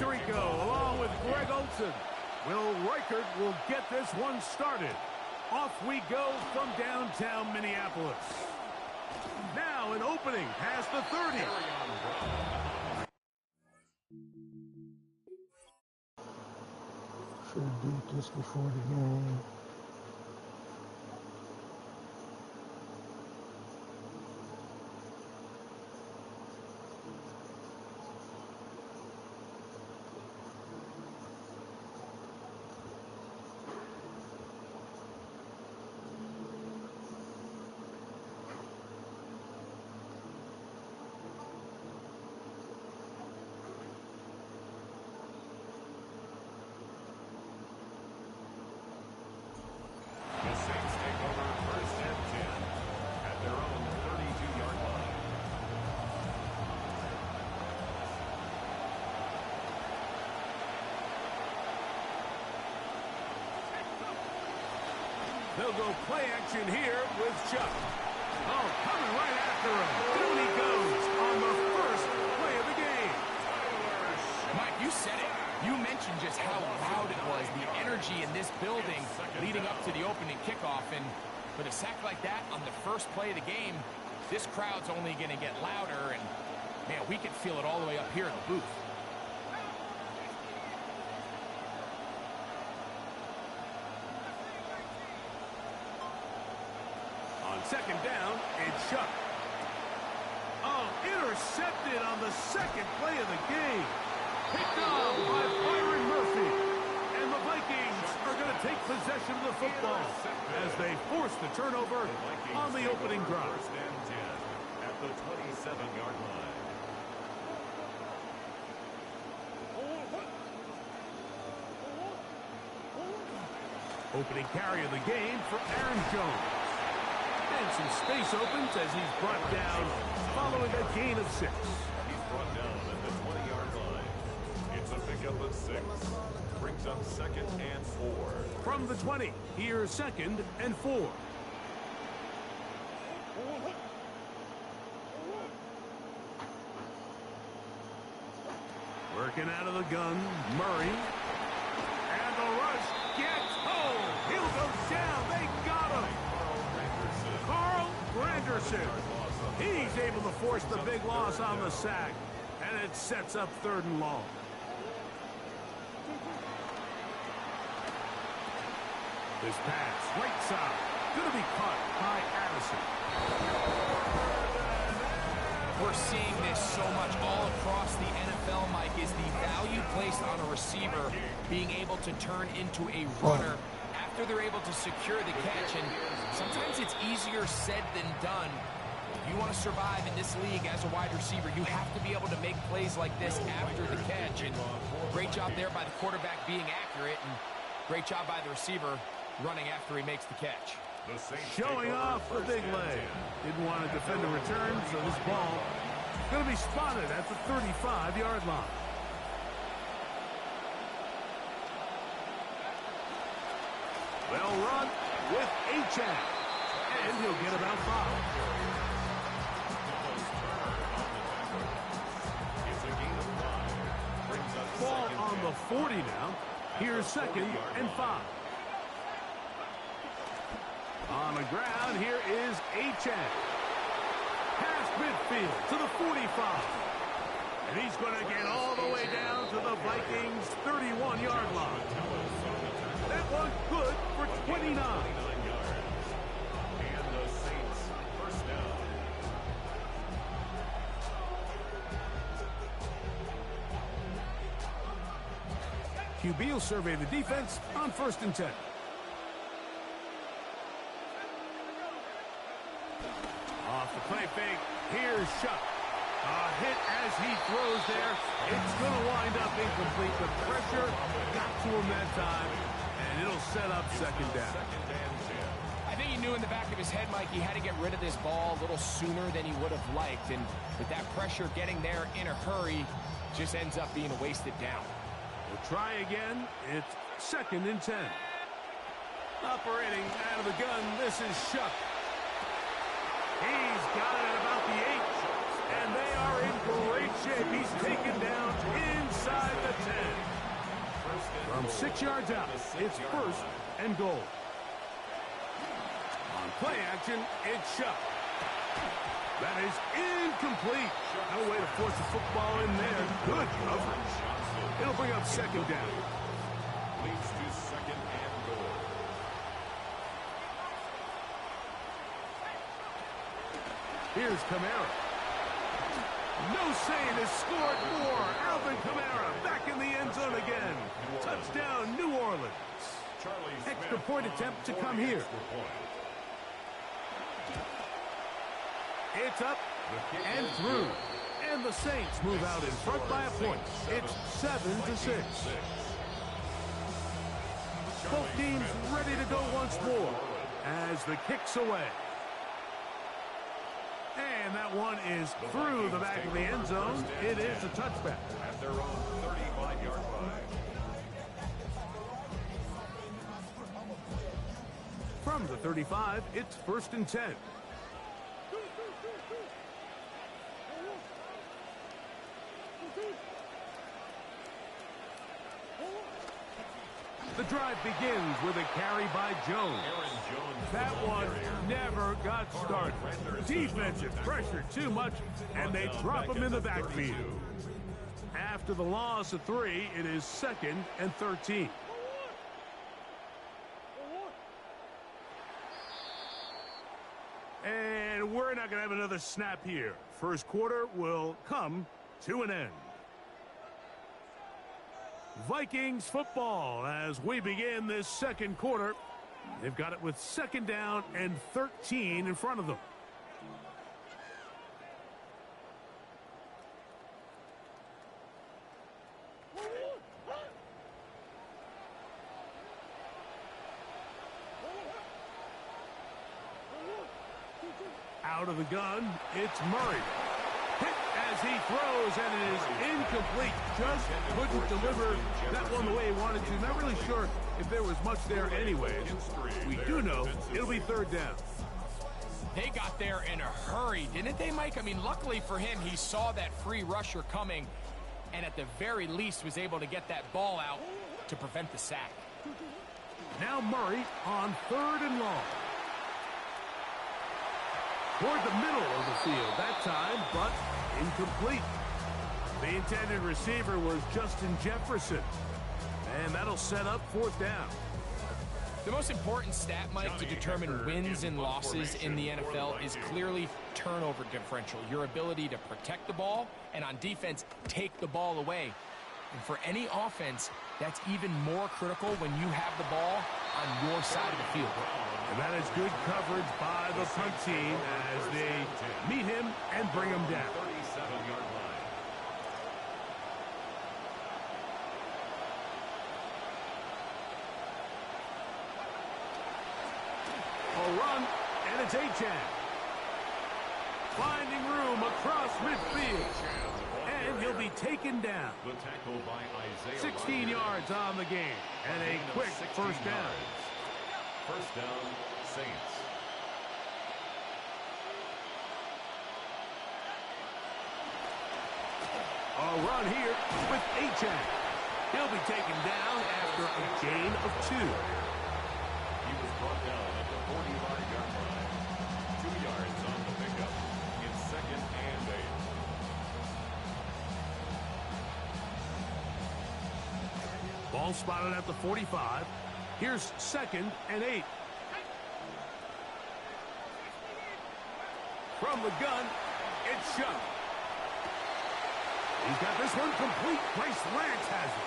Rico along with Greg Olson. Will Reichert will get this one started. Off we go from downtown Minneapolis. Now an opening past the 30. Should have beat this before the game. They'll go play action here with Chuck. Oh, coming right after him. Down he goes on the first play of the game. Mike, you said it. You mentioned just how loud it was, the energy in this building leading up to the opening kickoff. And with a sack like that on the first play of the game, this crowd's only going to get louder. And, man, we can feel it all the way up here in the booth. Second down, it's Chuck. Oh, intercepted on the second play of the game. Picked off by Byron Murphy. And the Vikings are going to take possession of the football as they force the turnover on the opening drive. First and 10 at the 27-yard line. Opening carry of the game for Aaron Jones. And some space opens as he's brought down following a gain of 6. He's brought down at the 20-yard line. It's a pickup of 6. Brings up second and 4. From the 20, here's second and 4. Working out of the gun, Murray. And the rush gets home. He'll go down. They got him. Carl Granderson. He's able to force the big loss on the sack. And it sets up 3rd and long. This pass, right side. Going to be caught by Addison. We're seeing this so much all across the NFL, Mike, is the value placed on a receiver being able to turn into a runner after they're able to secure the catch. And sometimes it's easier said than done. If you want to survive in this league as a wide receiver, you have to be able to make plays like this after the catch. And great job there by the quarterback being accurate, and great job by the receiver running after he makes the catch. Showing off the big leg. Didn't want to defend the return, so this ball is going to be spotted at the 35-yard line. Well run with Achane. And he'll get about 5. Ball on the 40 now. Here's second and 5. On the ground, here is Achane. Past midfield to the 45. And he's going to get all the way down to the Vikings' 31-yard line. That one's good for 29. And the Saints first down. QB will survey the defense on 1st and 10. Off the play fake, here's Shuck. A hit as he throws there. It's going to wind up incomplete. The pressure got to him that time, and it'll set up 2nd down. I think he knew in the back of his head, Mike, he had to get rid of this ball a little sooner than he would have liked. And with that pressure getting there in a hurry, just ends up being a wasted down. We'll try again. It's 2nd and 10. Operating out of the gun, this is Shuck. He's got it at about the 8. And they are in great shape. He's taken down inside inside the 10. From 6 yards out, it's first and goal. On play action, it's shot. That is incomplete. No way to force the football in there. Good coverage. It'll bring up second down. Leads to second and goal. Here's Kamara. No saying has scored more. Alvin Kamara back in the end zone again. Touchdown, New Orleans. Extra point attempt to come here. It's up and through. And the Saints move out in front by a point. It's 7-6. Both teams ready to go once more as the kick's away. And that one is through the back of the end zone. It is a touchback. At their own 35-yard line. From the 35, it's first and 10. The drive begins with a carry by Jones. That one never got started. Defensive pressure too much, and they drop him in the backfield. After the loss of 3, it is second and 13. And we're not going to have another snap here. First quarter will come to an end. Vikings football as we begin this second quarter. They've got it with second down and 13 in front of them. Out of the gun, it's Murray. Hit as he throws, and it is incomplete. Just couldn't deliver that one the way he wanted to. Not really sure if there was much there anyways. We do know it'll be third down. They got there in a hurry, didn't they, Mike? I mean, luckily for him, he saw that free rusher coming, and at the very least was able to get that ball out to prevent the sack. Now Murray on third and long. Toward the middle of the field that time, but incomplete. The intended receiver was Justin Jefferson. And that'll set up fourth down. The most important stat, Mike, to determine wins and losses in the NFL is clearly turnover differential. Your ability to protect the ball and on defense, take the ball away. And for any offense, that's even more critical when you have the ball on your side of the field. And that is good coverage by the punt team as they meet him and bring him down. 37-yard line. A run, and it's Achan. Finding room across midfield. And he'll be taken down. The tackle by Isaiah 16 yards on the game. And a quick first down. First down, Saints. A run here with Achan. He'll be taken down after a gain of 2. He was brought down at the 45-yard line. 2 yards on the pickup. It's second and 8. Ball spotted at the 45. Here's second and 8. From the gun, it's Shuck. He's got this one complete. Bryce Lance has it.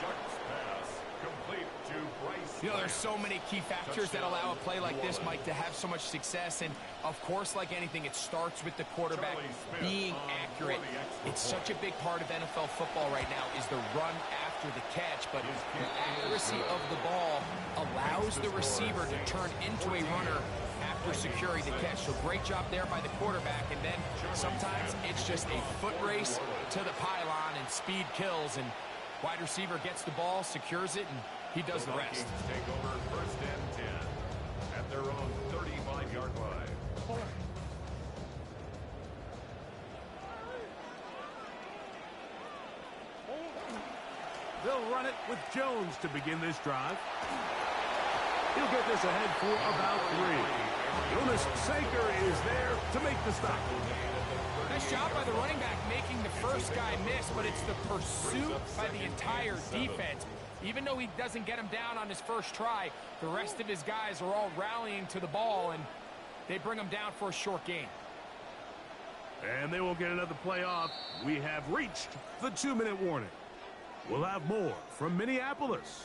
Shuck's pass complete to Bryce. You know, there's so many key factors that allow a play like this, Mike, to have so much success. And, of course, like anything, it starts with the quarterback being accurate. It's such a big part of NFL football right now is the run after the catch. But the accuracy of the ball allows the receiver to turn into a runner after securing the catch. So great job there by the quarterback. And then sometimes it's just a foot race to the pylon and speed kills. And wide receiver gets the ball, secures it, and he does the rest. Take over first and 10 at their own 35-yard line. They'll run it with Jones to begin this drive. He'll get this ahead for about 3. Jonas Sanker is there to make the stop. Nice job by the running back making the first guy miss, but it's the pursuit by the entire defense. Even though he doesn't get him down on his first try, the rest of his guys are all rallying to the ball, and they bring him down for a short gain. And they will get another play off. We have reached the 2-minute warning. We'll have more from Minneapolis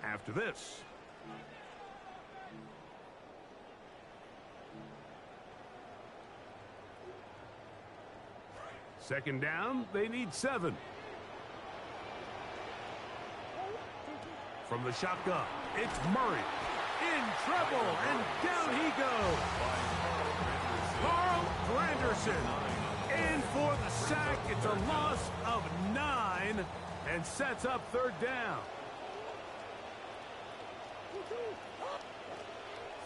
after this. Second down, they need 7. From the shotgun, it's Murray. In trouble, and down he goes. Carl Granderson in for the sack. It's a loss of 9 and sets up third down.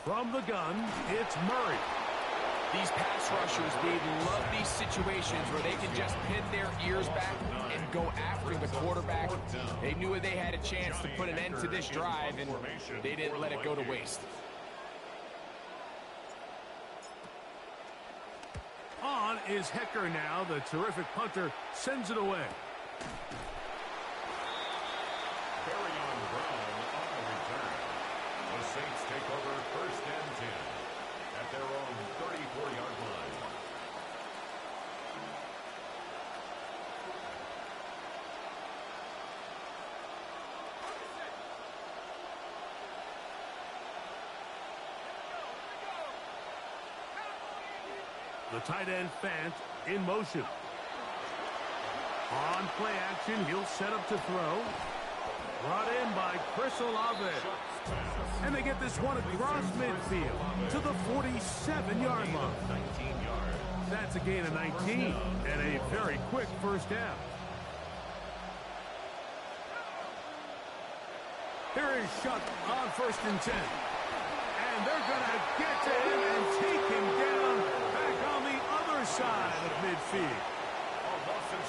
From the gun, it's Murray. These pass rushers, they love these situations where they can just pin their ears back and go after the quarterback. They knew they had a chance to put an end to this drive, and they didn't let it go to waste. On is Hecker now. The terrific punter sends it away. Carry-on Brown on the return. The Saints take over first and 10 at their own 34-yard line. The tight end Fant in motion. On play action, he'll set up to throw. Brought in by Chris Olave. And they get this one across midfield to the 47-yard line. 19 yards. That's a gain of 19 and a very quick first down. Here is Shuck on first and 10. And they're going to get to him and take him down back on the other side of midfield.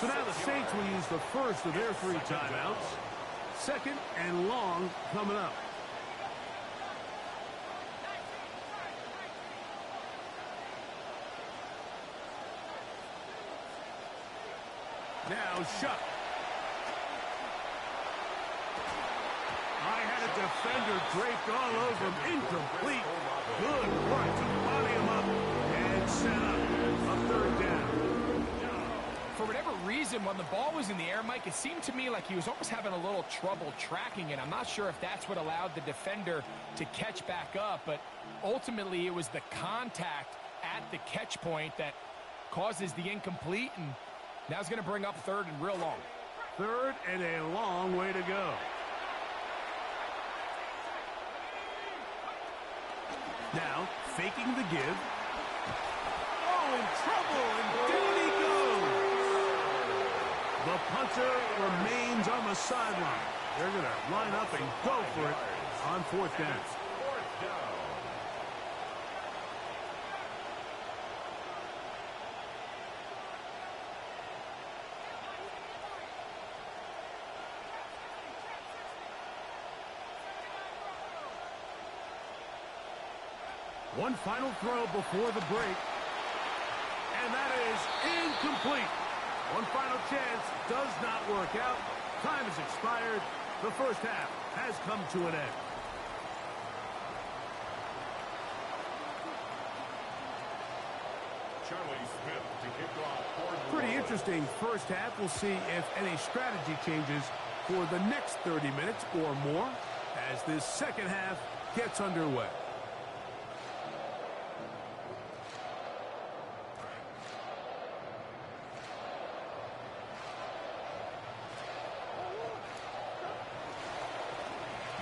So now the Saints will use the first of their 3 timeouts. Second and long coming up. Now Shuck. I had a defender draped all over him. Incomplete. Good work to body him up and set up a third down. For whatever reason, when the ball was in the air, Mike, it seemed to me like he was almost having a little trouble tracking it. I'm not sure if that's what allowed the defender to catch back up, but ultimately it was the contact at the catch point that causes the incomplete, and now it's going to bring up third and real long. Third and a long way to go. Now, faking the give. Oh, in trouble, and down he goes. The punter remains on the sideline. They're going to line up and go for it on fourth down. Fourth down. One final throw before the break. And that is incomplete. One final chance does not work out. Time has expired. The first half has come to an end. Charlie Smith to kick off. Pretty interesting first half. We'll see if any strategy changes for the next 30 minutes or more as this second half gets underway.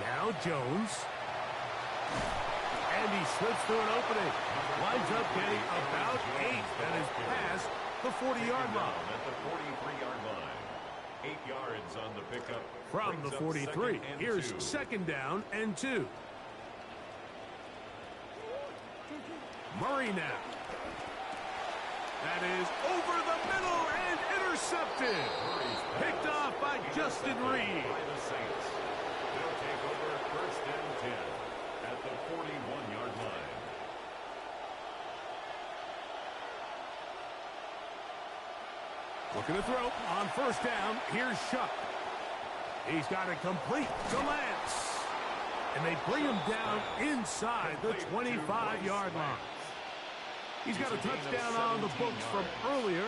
Now Jones. And he slips through an opening. Winds up getting about 8. That is past the 40-yard line. At the 43-yard line. 8 yards on the pickup. From the 43. Here's second down and 2. Murray now. That is over the middle and intercepted. Picked off by Justin Reed. By the Saints. They'll take over first and 10 at the 41-yard line. Looking to throw on first down. Here's Shuck. He's got it complete to Lance. And they bring him down inside the 25-yard line. He's got a touchdown on the books from earlier,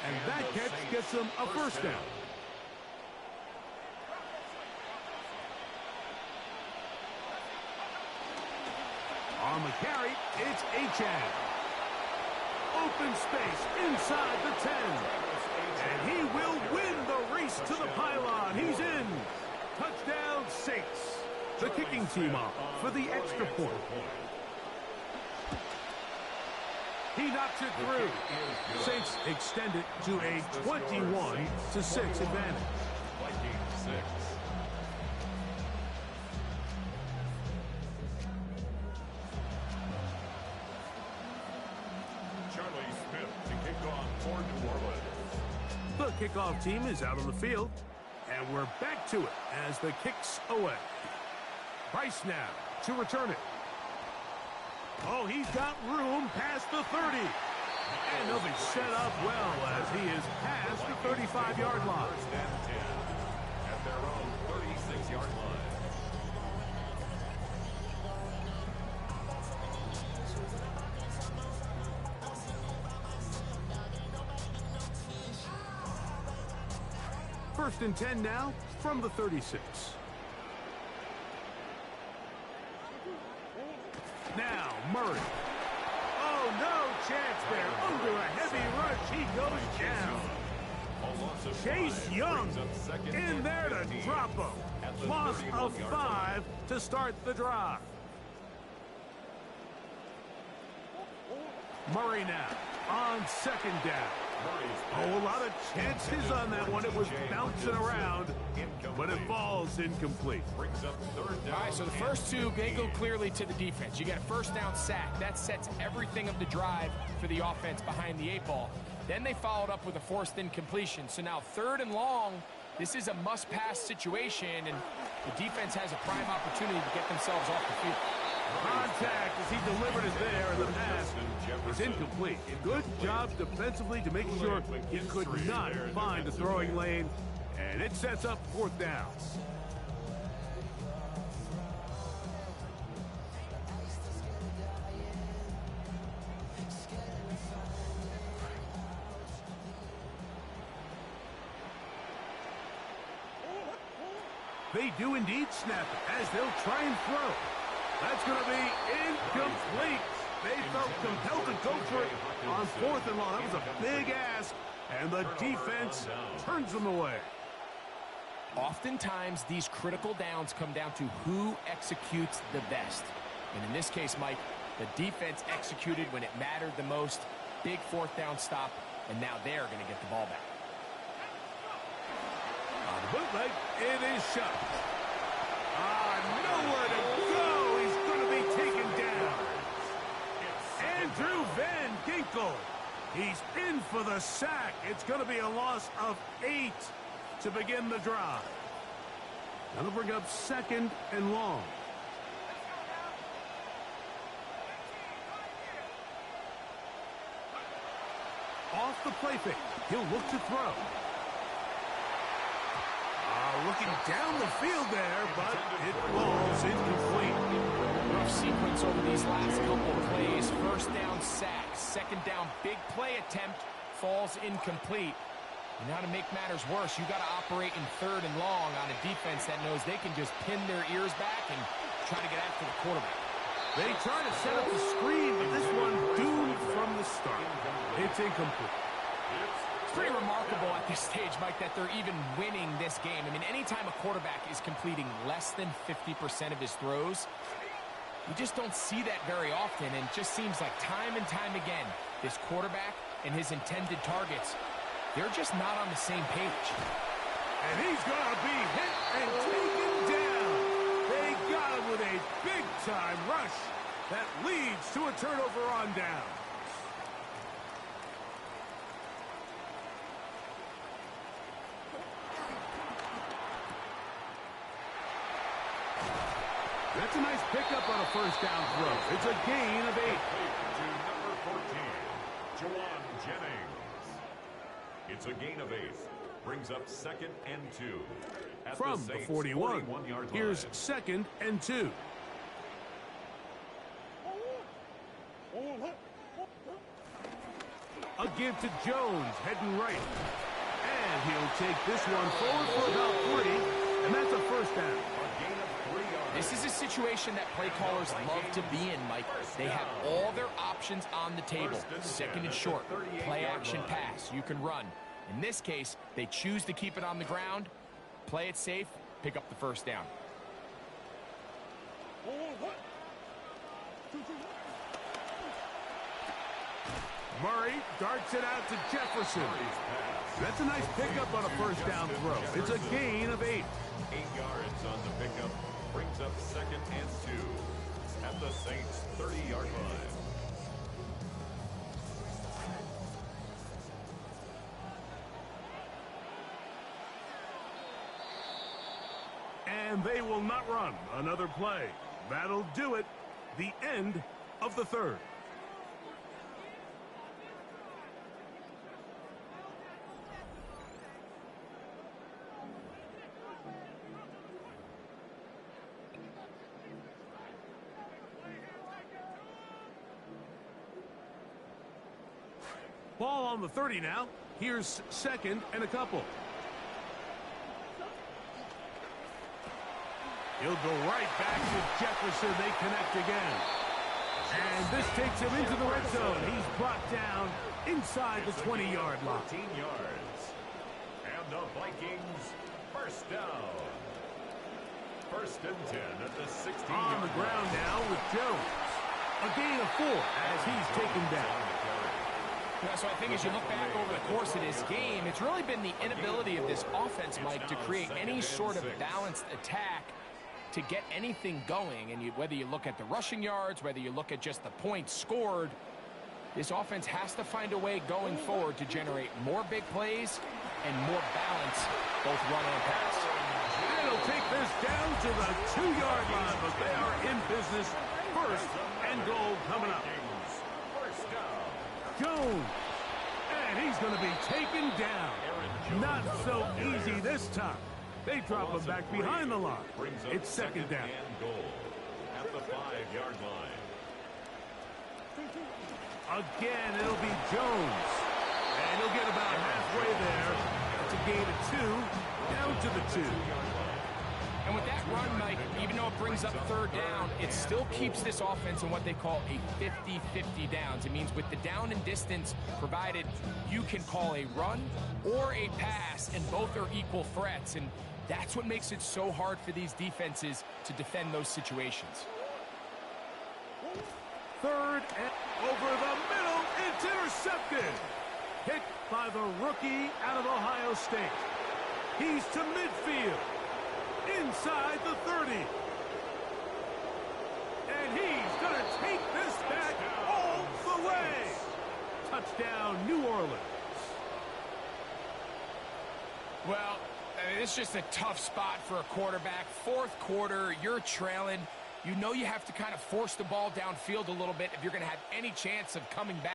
and that catch gets him a first down. On the carry, it's Achane. Open space inside the 10. And he will win the race to the pylon. He's in. Touchdown, Saints. The kicking team off for the extra point. He knocks it through. Saints extend it to a 21-6 advantage. Vikings 6. Charlie Smith to kick off for New Orleans. The kickoff team is out on the field, and we're back to it as the kick's away. Bryce now to return it. Oh, he's got room past the 30. And he'll be set up well as he is past the 35-yard line. First and 10 at their own 36-yard line. First and 10 now from the 36. Now, Murray. Oh, no chance there. Under a heavy rush, he goes down. Chase Young in there to drop him. Loss of 5 to start the drive. Murray now on second down. Oh, a lot of chances on that one. It was bouncing around, but it falls incomplete. All right, so the first two, they go clearly to the defense. You get a first down sack. That sets everything of the drive for the offense behind the 8 ball. Then they followed up with a forced incompletion. So now 3rd and long, this is a must-pass situation, and the defense has a prime opportunity to get themselves off the field. Contact as he delivered it there, and the pass is incomplete. Good job defensively to make sure he could not find the throwing lane, and it sets up 4th down. They do indeed snap it as they'll try and throw. That's going to be incomplete. They felt compelled to go for it on 4th and long. That was a big ask, and the defense turns them away. Oftentimes, these critical downs come down to who executes the best. And in this case, Mike, the defense executed when it mattered the most. Big 4th down stop, and now they're going to get the ball back. On the bootleg, it is shut. Nowhere to go. He's going to be taken down. Andrew Van Ginkel. He's in for the sack. It's going to be a loss of 8 to begin the drive. That'll bring up 2nd and long. Off the play fake. He'll look to throw. Looking down the field there, but it falls incomplete. Rough sequence over these last couple of plays. First down sack, 2nd down big play attempt, falls incomplete. And now to make matters worse, you got to operate in 3rd and long on a defense that knows they can just pin their ears back and try to get after the quarterback. They try to set up the screen, but this one doomed from the start. It's incomplete. It's pretty remarkable at this stage, Mike, that they're even winning this game. I mean, anytime a quarterback is completing less than 50% of his throws, you just don't see that very often, and it just seems like time and time again, this quarterback and his intended targets, they're just not on the same page. And he's going to be hit and taken down. They got him with a big-time rush that leads to a turnover on down. That's a nice pickup on a first down throw. It's a gain of 8. To number 14, Jawan Jennings. It's a gain of 8. Brings up 2nd and 2. At From the Saints' 41, 41-yard here's line. 2nd and 2. A give to Jones, heading right. And he'll take this one forward for about 3, and that's a first down. A gain of 3 yards. This is a situation that play callers love to be in, Mike. They have all their options on the table. 2nd and short, play action pass, you can run. In this case, they choose to keep it on the ground, play it safe, pick up the first down. Murray darts it out to Jefferson. That's a nice pickup on a first down throw. It's a gain of 8. 8 yards on the pickup. Brings up 2nd and 2. At the Saints' 30-yard line. And they will not run another play. That'll do it. The end of the 3rd. Ball on the 30 now. Here's 2nd and a couple. He'll go right back to Jefferson. They connect again. And this takes him into the red zone. He's brought down inside the 20-yard line. 14 yards. And the Vikings first down. 1st and 10 at the 16-yard line. On the ground now with Jones. A gain of 4 as he's taken down. Yeah, so I think as you look back over the course of this game, it's really been the inability of this offense, Mike, to create any sort of balanced attack to get anything going. And whether you look at the rushing yards, whether you look at just the points scored, this offense has to find a way going forward to generate more big plays and more balance, both run and pass. And he'll take this down to the 2-yard line, but they are in business. 1st and goal coming up. First down. Jones. And he's going to be taken down. Not so easy this time. They drop him back behind the line. It's 2nd down. And goal at the 5-yard line. Again, it'll be Jones. And he'll get about halfway there. It's a gain of 2, down to the 2. And with that run, Mike, even though it brings up 3rd down, it still keeps this offense in what they call a 50-50 downs. It means with the down and distance provided, you can call a run or a pass, and both are equal threats. And that's what makes it so hard for these defenses to defend those situations. 3rd and over the middle. It's intercepted. Hit by the rookie out of Ohio State. He's to midfield. Inside the 30. And he's going to take this back all the way. Touchdown, New Orleans. Well, I mean, it's just a tough spot for a quarterback. 4th quarter, you're trailing. You know you have to kind of force the ball downfield a little bit if you're going to have any chance of coming back.